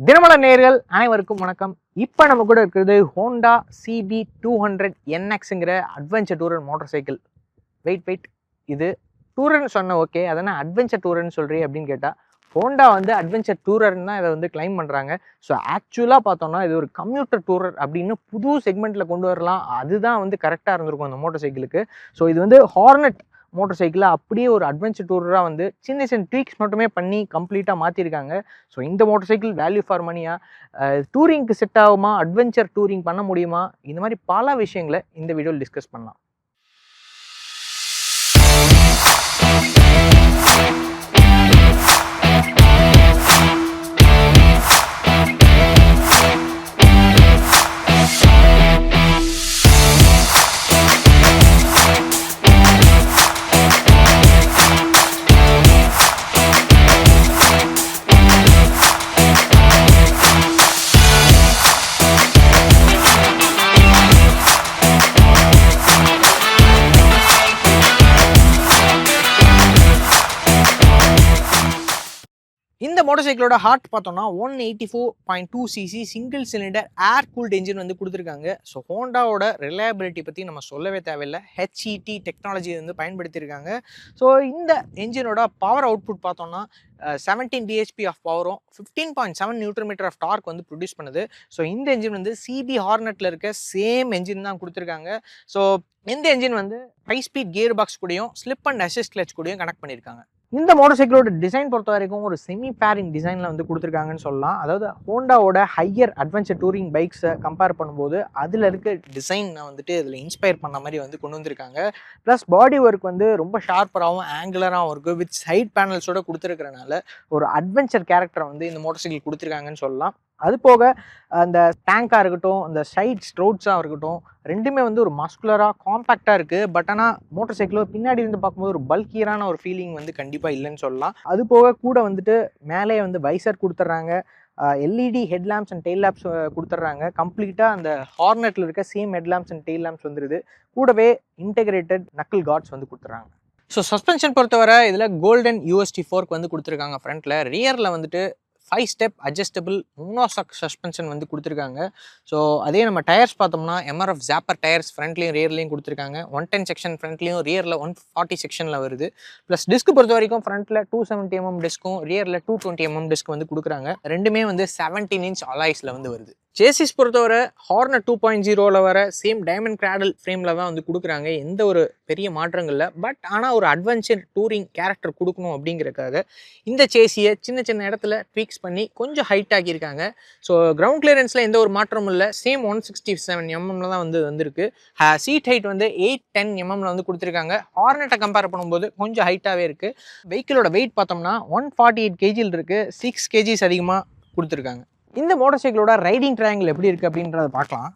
தினமலர் நேயர்கள் அனைவருக்கும் வணக்கம். இப்போ நம்ம கூட இருக்கிறது ஹோண்டா CB200 NXங்கிற adventure tourer motorcycle. Wait இது டூரர்னு சொன்ன ஓகே, அதனால் அட்வென்ச்சர் டூரர்னு சொல்கிறீ அப்படின்னு கேட்டால், ஹோண்டா வந்து அட்வென்ச்சர் டூரர்னு தான் இதை வந்து கிளைம் பண்ணுறாங்க. ஸோ ஆக்சுவலாக பார்த்தோம்னா இது ஒரு கம்யூட்டர் டூரர் அப்படின்னு புது செக்மெண்ட்டில் கொண்டு வரலாம். அதுதான் வந்து கரெக்டாக இருந்திருக்கும் அந்த மோட்டார் சைக்கிளுக்கு. ஸோ இது வந்து ஹார்னட் மோட்டார் சைக்கிளை அப்படியே ஒரு அட்வென்ச்சர் டூரராக வந்து சின்ன சின்ன ட்வீக்ஸ் மட்டுமே பண்ணி கம்ப்ளீட்டாக மாற்றிருக்காங்க. ஸோ இந்த மோட்டார் சைக்கிள் வேல்யூ ஃபார் மணியாக டூரிங்க்கு செட் ஆகுமா, அட்வென்ச்சர் டூரிங் பண்ண முடியுமா, இந்த மாதிரி பல விஷயங்களை இந்த வீடியோவில் டிஸ்கஸ் பண்ணலாம். இந்த மோட்டார் சைக்கிளோட ஹார்ட் பார்த்தோம்னா 184.2cc சிங்கிள் சிலிண்டர் ஏர் கூல்டு என்ஜின் வந்து கொடுத்துருக்காங்க. ஸோ ஹோண்டாவோட ரிலையபிலிட்டி பற்றி நம்ம சொல்லவே தேவையில்லை. HET டெக்னாலஜி வந்து பயன்படுத்தியிருக்காங்க. ஸோ இந்த என்ஜினோட பவர் அவுட்புட் பார்த்தோம்னா 17 bhp ஆஃப் பவரும் 15.7 நியூட்டன் ஆஃப் டார்க் வந்து ப்ரொடியூஸ் பண்ணுது. ஸோ இந்த என்ஜின் வந்து CB ஹார்னட்டில் இருக்க சேம் என்ஜின் தான் கொடுத்துருக்காங்க. ஸோ இந்த என்ஜின் வந்து ஹை ஸ்பீட் கியர் பாக்ஸ் கூடயும் ஸ்லிப் அண்ட் அசிஸ்ட் கிளட்ச் கூடயும் கனெக்ட் பண்ணியிருக்காங்க. இந்த மோட்டார் சைக்கிளோட டிசைன் பொறுத்த வரைக்கும் ஒரு செமி பேரிங் டிசைனில் வந்து கொடுத்துருக்காங்கன்னு சொல்லலாம். அதாவது ஹோண்டாவோட ஹையர் அட்வென்ச்சர் டூரிங் பைக்ஸை கம்பேர் பண்ணும்போது அதில் இருக்க டிசைனை வந்துட்டு இதில் இன்ஸ்பயர் பண்ண மாதிரி வந்து கொண்டு வந்திருக்காங்க. ப்ளஸ் பாடி ஒர்க் வந்து ரொம்ப ஷார்ப்பராகவும் ஆங்குலராகவும் இருக்குது. வித் சைட் பேனல்ஸோட கொடுத்துருக்கிறனால ஒரு அட்வென்ச்சர் கேரக்டரை வந்து இந்த மோட்டார் சைக்கிள் கொடுத்துருக்காங்கன்னு சொல்லலாம். அது போக அந்த டேங்காக இருக்கட்டும், அந்த சைட் ஸ்ட்ரோட்ஸாக இருக்கட்டும், ரெண்டுமே வந்து ஒரு மஸ்குலராக காம்பேக்டாக இருக்குது. பட் ஆனால் மோட்டார் சைக்கிளோ பின்னாடி இருந்து பார்க்கும்போது ஒரு பல்கியரான ஒரு ஃபீலிங் வந்து கண்டிப்பாக இல்லைன்னு சொல்லலாம். அது போக கூட வந்துட்டு மேலே வந்து வைசர் கொடுத்துட்றாங்க, LED headlamps and tail lamps கொடுத்துட்றாங்க. கம்ப்ளீட்டாக அந்த ஹார்னட்டில் இருக்க same headlamps and tail lamps வந்துடுது. கூடவே இன்டெகிரேட்டட் நக்கிள் கார்ட்ஸ் வந்து கொடுத்துட்றாங்க. ஸோ சஸ்பென்ஷன் பொறுத்தவரை இதில் கோல்டன் UST ஃபோர்க் வந்து கொடுத்துருக்காங்க ஃப்ரண்ட்டில். ரியரில் வந்துட்டு 5 ஸ்டெப் அட்ஜஸ்டபிள் மோனோஷாக் சஸ்பென்ஷன் வந்து கொடுத்துருக்காங்க. ஸோ அதே நம்ம டயர்ஸ் பார்த்தோம்னா MRF ஜாப்பர் டயர்ஸ் ஃப்ரண்ட்லேயும் ரியர்லேயும் கொடுத்துருக்காங்க. 110 செக்ஷன் ஃப்ரண்ட்லேயும், ரியரில் 140 செக்ஷனில் வருது. ப்ளஸ் டிஸ்க் பொறுத்த வரைக்கும் ஃப்ரண்ட்டில் 270mm டிஸ்க்கும் ரியரில் 220mm டிஸ்க் வந்து கொடுக்குறாங்க. ரெண்டுமே வந்து 17 inch அலாய்ஸில் வந்து வருது. சேசிஸ் பொறுத்தவரை ஹார்னட் 2.0ல வர சேம் டைமண்ட் கிராடல் ஃப்ரேமில் தான் வந்து கொடுக்குறாங்க. எந்த ஒரு பெரிய மாற்றங்களில். பட் ஆனால் ஒரு அட்வென்ச்சர் டூரிங் கேரக்டர் கொடுக்கணும் அப்படிங்கிறக்காக இந்த சேசியை சின்ன சின்ன இடத்துல ட்வீக்ஸ் பண்ணி கொஞ்சம் ஹைட் ஆக்கியிருக்காங்க. ஸோ கிரவுண்ட் கிளியரன்ஸில் எந்த ஒரு மாற்றமும் இல்லை. சேம் 167mm தான் வந்து வந்திருக்கு. சீட் ஹைட் வந்து 810mm வந்து கொடுத்துருக்காங்க. ஹார்னட்டை கம்பேர் பண்ணும்போது கொஞ்சம் ஹைட்டாகவே இருக்குது. வெஹிக்கிளோட வெயிட் பார்த்தோம்னா 148 kg இருக்குது. 6 kgs அதிகமாக கொடுத்துருக்காங்க. இந்த மோட்டார் சைக்கிளோட ரைடிங் ட்ரையாங்கிள் எப்படி இருக்குது அப்படின்றத பார்க்கலாம்.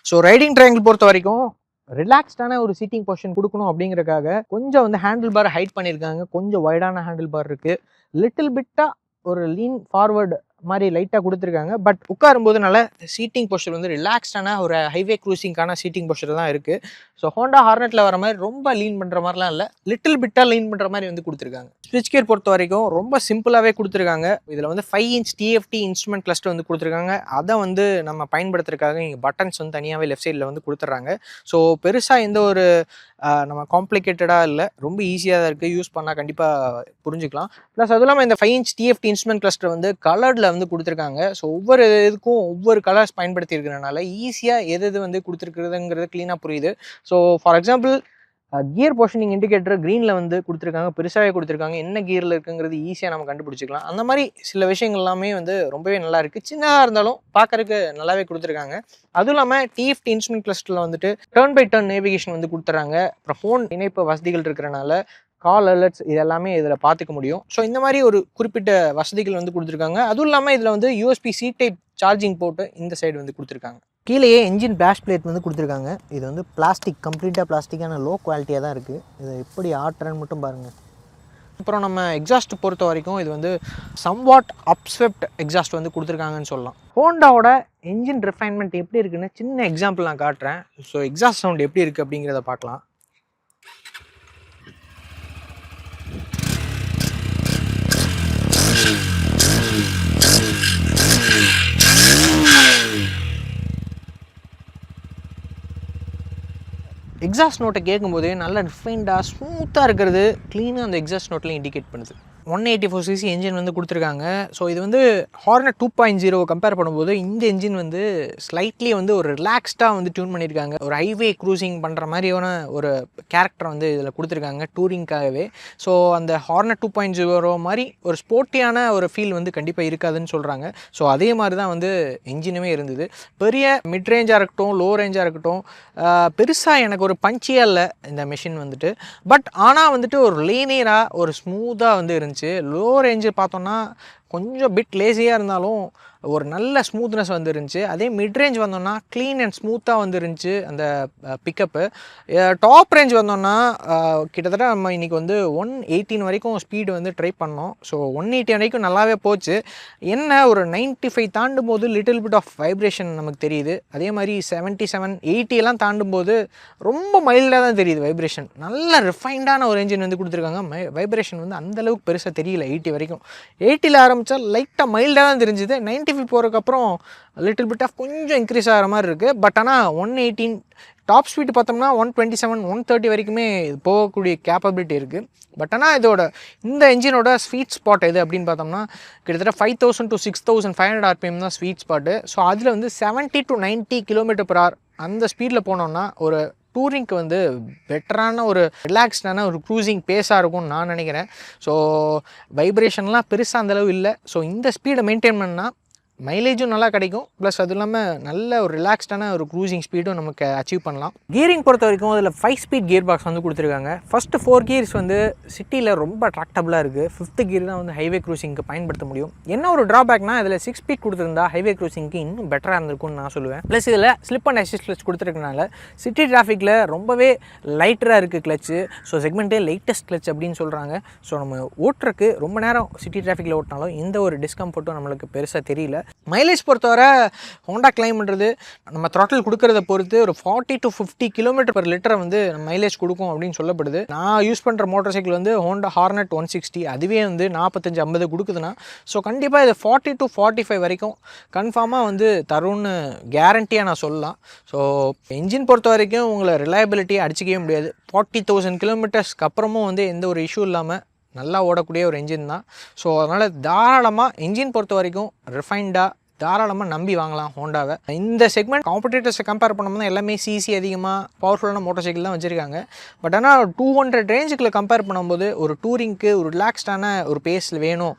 ஸோ ரைடிங் ட்ரையாங்கிள் பொறுத்த வரைக்கும் ரிலாக்ஸ்டான ஒரு சீட்டிங் பொசிஷன் கொடுக்கணும் அப்படிங்கிறக்காக கொஞ்சம் வந்து ஹேண்டில் பார் ஹைட் பண்ணியிருக்காங்க. கொஞ்சம் வைடான ஹேண்டில் பார் இருக்குது. லிட்டில் பிட்டாக ஒரு லீன் ஃபார்வர்டு மாதிரி லைட்டாக கொடுத்துருக்காங்க. பட் உட்காரும்போது நல்ல சீட்டிங் பொசிஷன் வந்து ரிலாக்ஸ்டான ஒரு ஹைவே க்ரூசிங்கான சீட்டிங் பொசிஷன் தான் இருக்குது. ஸோ ஹோண்டா ஹார்னட்டில் வர மாதிரி ரொம்ப லீன் பண்ணுற மாதிரிலாம் இல்லை, லிட்டில் பிட்டாக லீன் பண்ணுற மாதிரி வந்து கொடுத்துருக்காங்க. ஸ்விட்ச் கியர் பொறுத்த வரைக்கும் ரொம்ப சிம்பிளாகவே கொடுத்துருக்காங்க. இதில் வந்து 5 inch TFT இன்ஸ்ட்ருமெண்ட் கிளஸ்டர் வந்து கொடுத்துருக்காங்க. அதை வந்து நம்ம பயன்படுத்துறதுக்காக இங்கே பட்டன்ஸ் வந்து தனியாகவே லெஃப்ட் சைடில் வந்து கொடுத்துட்றாங்க. ஸோ பெருசாக எந்த ஒரு நம்ம காம்ப்ளிகேட்டடாக இல்லை, ரொம்ப ஈஸியாக தான் இருக்குது. யூஸ் பண்ணால் கண்டிப்பாக புரிஞ்சுக்கலாம். ப்ளஸ் அதுவும் இல்லாமல் இந்த 5 inch TFT இன்ஸ்ட்ருமெண்ட் கிளஸ்டர் வந்து கலர்டில் வந்து கொடுத்துருக்காங்க. ஸோ ஒவ்வொரு இதுக்கும் ஒவ்வொரு கலர்ஸ் பயன்படுத்தி இருக்கிறனால ஈஸியாக எது வந்து கொடுத்துருக்குறதுங்கிறது க்ளீனாக புரியுது. So for example gear positioning indicator க்ரீனில் வந்து கொடுத்துருக்காங்க, பெருசாகவே கொடுத்துருக்காங்க. என்ன கியரில் இருக்குங்கிறது ஈஸியாக நம்ம கண்டுபிடிச்சிக்கலாம். அந்த மாதிரி சில விஷயங்கள் எல்லாமே வந்து ரொம்பவே நல்லா இருக்குது. சின்னதாக இருந்தாலும் பார்க்கறதுக்கு நல்லாவே கொடுத்துருக்காங்க. அதுவும் இல்லாமல் TFT இன்ஸ்ட்ருமெண்ட் கிளஸ்டரில் வந்துட்டு டர்ன் பை டர்ன் நேவிகேஷன் வந்து கொடுத்துறாங்க. அப்புறம் ஃபோன் இணைப்பு வசதிகள் இருக்கிறனால கால் அலர்ட்ஸ் இது எல்லாமே இதில் பார்த்துக்க முடியும். ஸோ இந்த மாதிரி ஒரு குறிப்பிட்ட வசதிகள் வந்து கொடுத்துருக்காங்க. அதுவும் இல்லாமல் இதில் வந்து USB-C டைப் சார்ஜிங் போட்டு இந்த சைடு வந்து கொடுத்துருக்காங்க. கீழேயே என்ஜின் பேஷ் பிளேட் வந்து கொடுத்துருக்காங்க. இது வந்து பிளாஸ்டிக், கம்ப்ளீட்டாக பிளாஸ்டிக்கான லோ குவாலிட்டியாக தான் இருக்குது. இதை எப்படி ஆட்டுறன்னு மட்டும் பாருங்கள். அப்புறம் நம்ம எக்ஸாஸ்ட் பொறுத்த வரைக்கும் இது வந்து சம்வாட் அப்ஸ்வெப்ட் எக்ஸாஸ்ட் வந்து கொடுத்துருக்காங்கன்னு சொல்லலாம். ஹோண்டாவோட என்ஜின் ரிஃபைன்மெண்ட் எப்படி இருக்குன்னு சின்ன எக்ஸாம்பிள் நான் காட்டுறேன். ஸோ எக்ஸாஸ்ட் சவுண்ட் எப்படி இருக்குது அப்படிங்கிறத பார்க்கலாம். எக்ஸாஸ்ட் நோட்டை கேட்கும்போதே நல்லா ரிஃபைண்டாக ஸ்மூத்தாக இருக்கிறது க்ளீனாக அந்த எக்ஸாஸ்ட் நோட்லையும் இண்டிகேட் பண்ணுது. 184cc என்ஜின் வந்து கொடுத்துருக்காங்க. ஸோ இது வந்து ஹார்னட் 2.0 கம்பேர் பண்ணும்போது இந்த என்ஜின் வந்து ஸ்லைட்லி வந்து ஒரு ரிலாக்ஸ்டாக வந்து டியூன் பண்ணியிருக்காங்க. ஒரு ஹைவே க்ரூசிங் பண்ணுற மாதிரியான ஒரு கேரக்டர் வந்து இதில் கொடுத்துருக்காங்க டூரிங்காகவே. ஸோ அந்த ஹார்னட் 2.0 மாதிரி ஒரு ஸ்போர்ட்டியான ஒரு ஃபீல் வந்து கண்டிப்பாக இருக்காதுன்னு சொல்கிறாங்க. ஸோ அதே மாதிரி தான் வந்து என்ஜினுமே இருந்தது. பெரிய மிட் ரேஞ்சாக இருக்கட்டும், லோ ரேஞ்சாக இருக்கட்டும், பெருசாக எனக்கு ஒரு பஞ்சியாக இல்லை இந்த மெஷின் வந்துட்டு. பட் ஆனால் வந்துட்டு ஒரு லீனியராக ஒரு ஸ்மூத்தாக வந்து இருந்துச்சு. லோ ரேஞ்சு பார்த்தோன்னா கொஞ்சம் பிட் லேசியாக இருந்தாலும் ஒரு நல்ல ஸ்மூத்னஸ் வந்து இருந்துச்சு. அதே மிட் ரேஞ்ச் வந்தோன்னா க்ளீன் அண்ட் ஸ்மூத்தாக வந்து இருந்துச்சு அந்த பிக்கப்பு. டாப் ரேஞ்ச் வந்தோன்னா கிட்டத்தட்ட நம்ம இன்றைக்கி வந்து 118 வரைக்கும் ஸ்பீடு வந்து ட்ரை பண்ணோம். ஸோ 180 வரைக்கும் நல்லாவே போச்சு. என்ன ஒரு 95 தாண்டும் போது லிட்டில் பிட் ஆஃப் வைப்ரேஷன் நமக்கு தெரியுது. அதே மாதிரி 77, 80 எல்லாம் தாண்டும் போது ரொம்ப மைல்டாக தான் தெரியுது வைப்ரேஷன். நல்ல ரிஃபைண்டான ஒரு என்ஜின் வந்து கொடுத்துருக்காங்க. வைப்ரேஷன் வந்து அந்தளவுக்கு பெருசாக தெரியல 80 வரைக்கும். 80ல் ஆரம்பித்தா லைட்டாக மைல்டாக தான் தெரிஞ்சுது. 95 போகிறதுக்கப்புறம் லிட்டில் பிட் ஆஃப் கொஞ்சம் இன்க்ரீஸ் ஆகிற மாதிரி இருக்குது. பட் ஆனால் 118 டாப் ஸ்பீடு பார்த்தோம்னா 127, 130 வரைக்குமே போகக்கூடிய கேப்பபிலிட்டி இருக்குது. பட் ஆனால் இதோட இந்த என்ஜினோட ஸ்வீட் ஸ்பாட் எது அப்படின்னு பார்த்தோம்னா கிட்டத்தட்ட 5000 to 6500 RPM தான் ஸ்வீட் ஸ்பாட்டு. ஸோ அதில் வந்து 70 to 90 km/h அந்த ஸ்பீடில் போனோம்னா ஒரு டூரிங்க்கு வந்து பெட்டரான ஒரு ரிலாக்ஸ்டான ஒரு க்ரூசிங் பேஸாக இருக்கும்னு நான் நினைக்கிறேன். ஸோ வைப்ரேஷன்லாம் பெருசாக அந்தளவு இல்லை. ஸோ இந்த ஸ்பீடை மெயின்டைன் பண்ணால் மைலேஜும் நல்லா கிடைக்கும், ப்ளஸ் அது இல்லாமல் நல்ல ஒரு ரிலாக்ஸ்டான ஒரு க்ரூசிங் ஸ்பீடும் நமக்கு அச்சீவ் பண்ணலாம். கியரிங் பொறுத்த வரைக்கும் அதில் 5 ஸ்பீட் கியர் பாக்ஸ் வந்து கொடுத்துருக்காங்க. ஃபஸ்ட்டு 4 கியர்ஸ் வந்து சிட்டியில் ரொம்ப அட்ராக்டபுளாக இருக்குது. 5th கியர் தான் வந்து ஹைவே க்ரூசிங்க்கு பயன்படுத்த முடியும். என்ன ஒரு ட்ராபேக்னா இதில் 6 ஸ்பீட் கொடுத்துருந்தா ஹைவே க்ரூசிங்க்கு இன்னும் பெட்டராக இருந்திருக்கும்னு நான் சொல்லுவேன். ப்ளஸ் இதில் ஸ்லிப் அண்ட் அசிஸ்ட் கிளச் கொடுத்துருக்கனால சிட்டி டிராஃபிக்கில் ரொம்பவே லைட்டராக இருக்குது கிளச்சு. ஸோ செக்மெண்ட்டே லைட்டஸ்ட் கிளச் அப்படின்னு சொல்கிறாங்க. ஸோ நம்ம ஓட்டுறக்கு ரொம்ப நேரம் சிட்டி டிராஃபிக்கில் ஓட்டினாலும் எந்த ஒரு டிஸ்கம்ஃபர்ட்டும் நம்மளுக்கு பெருசாக தெரியல. மைலேஜ் பொறுத்தவரை ஹோண்டா கிளைம் பண்ணுறது நம்ம த்ராட்டில் கொடுக்கறத பொறுத்து ஒரு 40 to 50 km/லிட்டரை வந்து மைலேஜ் கொடுக்கும் அப்படின்னு சொல்லப்படுது. நான் யூஸ் பண்ணுற மோட்டார் சைக்கிள் வந்து ஹோண்டா ஹார்னட் 160, அதுவே வந்து 45-50 கொடுக்குதுன்னா ஸோ கண்டிப்பாக இது 40 to 45 வரைக்கும் கன்ஃபார்மாக வந்து தரும்னு கேரண்டியாக நான் சொல்லலாம். ஸோ என்ஜின் பொறுத்த வரைக்கும் உங்களை ரிலையபிலிட்டியை அடிச்சிக்கவே முடியாது. 40,000 கிலோமீட்டர்ஸ்க்கு அப்புறமும் வந்து எந்த ஒரு இஷ்யூ இல்லாமல் நல்லா ஓடக்கூடிய ஒரு என்ஜின் தான். ஸோ அதனால் தாராளமாக என்ஜின் பொறுத்த வரைக்கும் ரிஃபைண்டாக தாராளமாக நம்பி வாங்கலாம் ஹோண்டாவை. இந்த செக்மெண்ட் காம்படிட்டர்ஸை கம்பேர் பண்ணும்போது எல்லாமே சிசி அதிகமாக பவர்ஃபுல்லான மோட்டார் சைக்கிள் தான் வச்சுருக்காங்க. பட் ஆனால் 200 ரேஞ்சுக்குள்ள கம்பேர் பண்ணும்போது ஒரு டூரிங்க்கு ஒரு ரிலாக்ஸ்டான ஒரு பேஸில் வேணும்,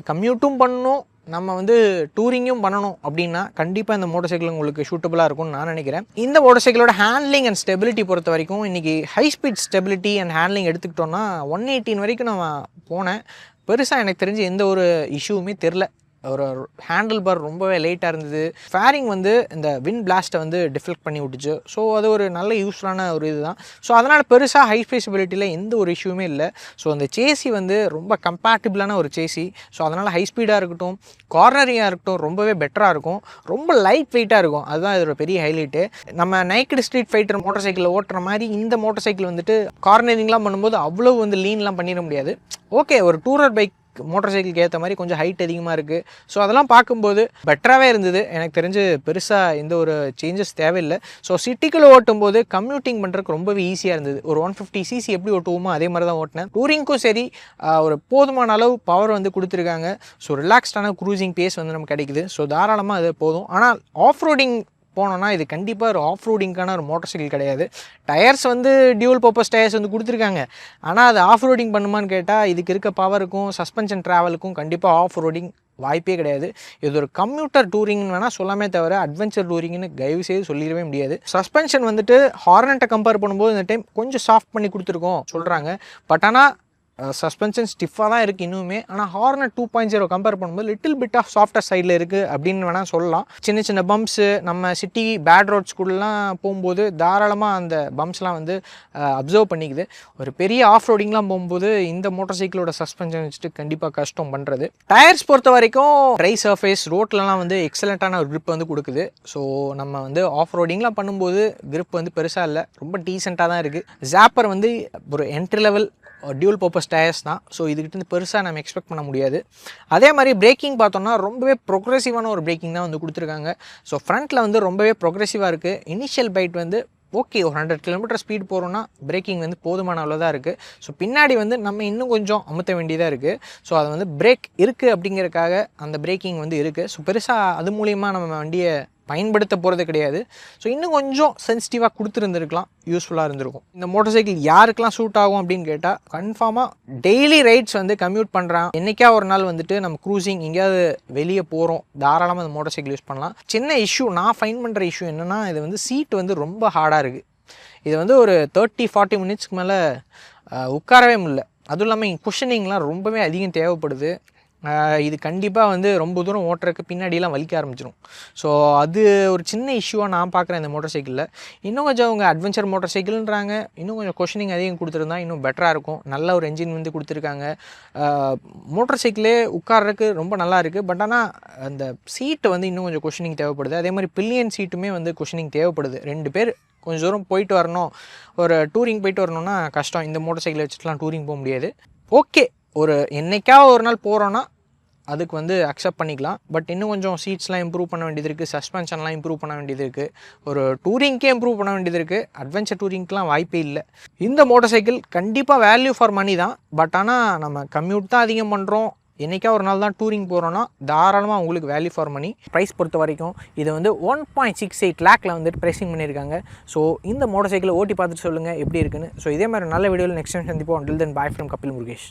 கம்யூட்டும் பண்ணணும், நம்ம வந்து டூரிங்கும் பண்ணணும் அப்படின்னா கண்டிப்பாக இந்த மோட்டார் சைக்கிள் உங்களுக்கு சூட்டபுளாக இருக்கும்னு நான் நினைக்கிறேன். இந்த மோட்டார் சைக்கிளோட ஹேண்ட்லிங் அண்ட் ஸ்டெபிலிட்டி பொறுத்த வரைக்கும் இன்றைக்கி high speed stability and handling எடுத்துக்கிட்டோன்னா 118 வரைக்கும் நான் போனேன். பெருசாக எனக்கு தெரிஞ்சு எந்த ஒரு இஷ்யூவுமே தெரில. ஒரு ஹேண்டில் பார் ரொம்பவே லைட்டாக இருந்தது. ஃபேரிங் வந்து இந்த விண்ட் பிளாஸ்ட்டை வந்து டிஃப்ளெக்ட் பண்ணி விட்டுச்சு. ஸோ அது ஒரு நல்ல யூஸ்ஃபுல்லான ஒரு இது தான். ஸோ அதனால் பெருசாக ஹை ஸ்பீசிபிலிட்டியில் எந்த ஒரு இஷ்யூமே இல்லை. ஸோ அந்த சேசி வந்து ரொம்ப கம்பேட்டிபிளான ஒரு சேசி. ஸோ அதனால் ஹை ஸ்பீடாக இருக்கட்டும், கார்னரிங்காக இருக்கட்டும் ரொம்பவே பெட்டராக இருக்கும். ரொம்ப லைட் வெயிட்டாக இருக்கும். அதுதான் இதோட பெரிய ஹைலைட்டு. நம்ம நைக்கட் ஸ்ட்ரீட் ஃபைட்டர் மோட்டார் சைக்கிளில் ஓட்டுற மாதிரி இந்த மோட்டார் சைக்கிள் வந்துட்டு கார்னரிங்லாம் பண்ணும்போது அவ்வளோ வந்து லீன்லாம் பண்ணிட முடியாது. ஓகே, ஒரு டூரர் பைக் மோட்டார் சைக்கிளுக்கு ஏற்ற மாதிரி கொஞ்சம் ஹைட் அதிகமாக இருக்குது. ஸோ அதெல்லாம் பார்க்கும்போது பெட்டராகவே இருந்தது. எனக்கு தெரிஞ்சு பெருசாக எந்த ஒரு சேஞ்சஸ் தேவையில்லை. ஸோ சிட்டிக்குள்ளே ஓட்டும் போது கம்யூட்டிங் பண்ணுறதுக்கு ரொம்பவே ஈஸியாக இருந்தது. ஒரு 150cc எப்படி ஓட்டுவோமோ அதே மாதிரி தான் ஓட்டினேன். டூரிங்க்கும் சரி ஒரு போதுமான அளவு பவர் வந்து கொடுத்துருக்காங்க. ஸோ ரிலாக்ஸ்டான க்ரூசிங் பேஸ் வந்து நமக்கு கிடைக்குது. ஸோ தாராளமாக அது போதும். ஆனால் ஆஃப் ரோடிங் போனோன்னா இது கண்டிப்பாக ஒரு ஆஃப் ரோடிங்கான ஒரு மோட்டார் சைக்கிள் கிடையாது. டயர்ஸ் வந்து டியூவல் பர்பஸ் டயர்ஸ் வந்து கொடுத்துருக்காங்க. ஆனால் அது ஆஃப் ரோடிங் பண்ணுமான்னு கேட்டால் இதுக்கு இருக்க பவருக்கும் சஸ்பென்ஷன் ட்ராவலுக்கும் கண்டிப்பாக ஆஃப் ரோடிங் வாய்ப்பே கிடையாது. இது ஒரு கம்யூட்டர் டூரிங்னு வேணால் சொல்லாமே தவிர அட்வென்ச்சர் டூரிங்னு தயவு செய்து சொல்லிடவே முடியாது. சஸ்பென்ஷன் வந்துட்டு ஹார்னட்டை கம்பேர் பண்ணும்போது இந்த டைம் கொஞ்சம் சாஃப்ட் பண்ணி கொடுத்துருக்கோம் சொல்கிறாங்க. பட் ஆனால் சஸ்பென்ஷன் ஸ்டிஃபாக தான் இருக்குது இன்னுமே. ஆனால் ஹார்னட் 2.0 கம்பேர் பண்ணும்போது லிட்டில் பிட் ஆஃப் சாஃப்டர் சைடில் இருக்குது அப்படின்னு வேணால் சொல்லலாம். சின்ன சின்ன பம்ப்ஸு நம்ம சிட்டி பேட் ரோட்ஸ்குள்ளெலாம் போகும்போது தாராளமாக அந்த பம்ப்ஸ்லாம் வந்து அப்சர்வ் பண்ணிக்குது. ஒரு பெரிய ஆஃப் ரோடிங்லாம் போகும்போது இந்த மோட்டார் சைக்கிளோட சஸ்பென்ஷன் வச்சுட்டு கண்டிப்பாக கஷ்டம் பண்ணுறது. டயர்ஸ் பொறுத்த வரைக்கும் ட்ரை சர்ஃபேஸ் ரோட்லலாம் வந்து எக்ஸலண்ட்டான ஒரு grip வந்து கொடுக்குது. ஸோ நம்ம வந்து ஆஃப் ரோடிங்லாம் பண்ணும்போது grip வந்து பெருசாக இல்லை, ரொம்ப டீசெண்டாக தான் இருக்குது. ஜாப்பர் வந்து ஒரு entry level dual purpose tyres தான். ஸோ இதுக்கிட்ட பெருசாக நம்ம எக்ஸ்பெக்ட் பண்ண முடியாது. அதே மாதிரி பிரேக்கிங் பார்த்தோம்னா ரொம்பவே ப்ரொக்ரெசிவான ஒரு பிரேக்கிங் தான் வந்து கொடுத்துருக்காங்க. ஸோ ஃப்ரண்ட்டில் வந்து ரொம்பவே ப்ரொக்ரெசிவாக இருக்குது. இனிஷியல் பைட் வந்து ஓகே ஒரு 100 கிலோமீட்டர் ஸ்பீட் போகிறோன்னா பிரேக்கிங் வந்து போதுமான அளவு தான் இருக்குது. ஸோ பின்னாடி வந்து நம்ம இன்னும் கொஞ்சம் அமுத்த வேண்டியதாக இருக்குது. ஸோ அது வந்து பிரேக் இருக்குது அப்படிங்கிறதுக்காக அந்த பிரேக்கிங் வந்து இருக்குது. ஸோ பெருசாக அது மூலிமா நம்ம வண்டியை பயன்படுத்த போகிறது கிடையாது. ஸோ இன்னும் கொஞ்சம் சென்சிட்டிவாக கொடுத்துருந்துருக்கலாம், யூஸ்ஃபுல்லாக இருந்திருக்கும். இந்த மோட்டார் சைக்கிள் யாருக்கெல்லாம் சூட் ஆகும் அப்படின்னு கேட்டால் கன்ஃபார்மாக டெய்லி ரைட்ஸ் வந்து கம்யூட் பண்ணுறான், என்றைக்கா ஒரு நாள் வந்துட்டு நம்ம க்ரூசிங் எங்கேயாவது வெளியே போகிறோம், தாராளமாக அந்த மோட்டார் சைக்கிள் யூஸ் பண்ணலாம். சின்ன இஷ்யூ நான் ஃபைண்ட் பண்ணுற இஷ்யூ என்னென்னா, இது வந்து சீட் வந்து ரொம்ப ஹார்டாக இருக்குது. இது வந்து ஒரு 30-40 மினிட்ஸ்க்கு மேலே உட்காரவே முடியல. அதுவும் இல்லாமல் குஷனிங்லாம் ரொம்பவே அதிகம் தேவைப்படுது. இது கண்டிப்பாக வந்து ரொம்ப தூரம் ஓட்டுறதுக்கு பின்னாடியெலாம் வலிக்க ஆரம்பிச்சிடும். ஸோ அது ஒரு சின்ன இஷ்யூவாக நான் பார்க்குறேன் இந்த மோட்டார் சைக்கிளில். இன்னும் கொஞ்சம் அவங்க அட்வென்ச்சர் மோட்டார் சைக்கிள்ன்றாங்க, இன்னும் கொஞ்சம் கொஷனிங் அதிகம் கொடுத்துருந்தா இன்னும் பெட்டராக இருக்கும். நல்ல ஒரு என்ஜின் வந்து கொடுத்துருக்காங்க. மோட்டார் சைக்கிளே உட்கார்றதுக்கு ரொம்ப நல்லா இருக்குது. பட் ஆனால் அந்த சீட்டு வந்து இன்னும் கொஞ்சம் கொஷனிங் தேவைப்படுது. அதே மாதிரி பில்லியன் சீட்டுமே வந்து கொஷனிங் தேவைப்படுது. 2 பேர் கொஞ்சம் தூரம் போயிட்டு வரணும், ஒரு டூரிங் போயிட்டு வரணும்னா கஷ்டம். இந்த மோட்டார் சைக்கிளை வச்சுட்டுலாம் டூரிங் போக முடியாது. ஓகே, ஒரு என்னைக்காவது ஒரு நாள் போகிறோன்னா அதுக்கு வந்து அக்செப்ட் பண்ணிக்கலாம். பட் இன்னும் கொஞ்சம் சீட்ஸ்லாம் இம்ப்ரூவ் பண்ண வேண்டியது இருக்குது, சஸ்பென்ஷன்லாம் இம்ப்ரூவ் பண்ண வேண்டியது இருக்குது, ஒரு டூரிங்க்கே இம்ப்ரூவ் பண்ண வேண்டியது இருக்குது. அட்வென்ச்சர் டூரிங்க்கெலாம் வாய்ப்பே இல்லை. இந்த மோட்டார் சைக்கிள் கண்டிப்பாக வேல்யூ ஃபார் மணி தான். பட் ஆனால் நம்ம கம்யூட் தான் அதிகம் பண்ணுறோம், என்றைக்கா ஒரு நாள் தான் டூரிங் போகிறோன்னா தாராளமாக உங்களுக்கு வேல்யூ ஃபார் மணி. ப்ரைஸ் பொறுத்த வரைக்கும் இது வந்து 1.68 லேக்கில் வந்துட்டு ப்ரைஸிங் பண்ணியிருக்காங்க. ஸோ இந்த மோட்டார் சைக்கிளை ஓட்டி பார்த்துட்டு சொல்லுங்கள் எப்படி இருக்குன்னு. ஸோ இதே மாதிரி நல்ல வீடியோவில் நெக்ஸ்ட் டைம் சந்திப்போம். until then bye from Kapil Murugesh.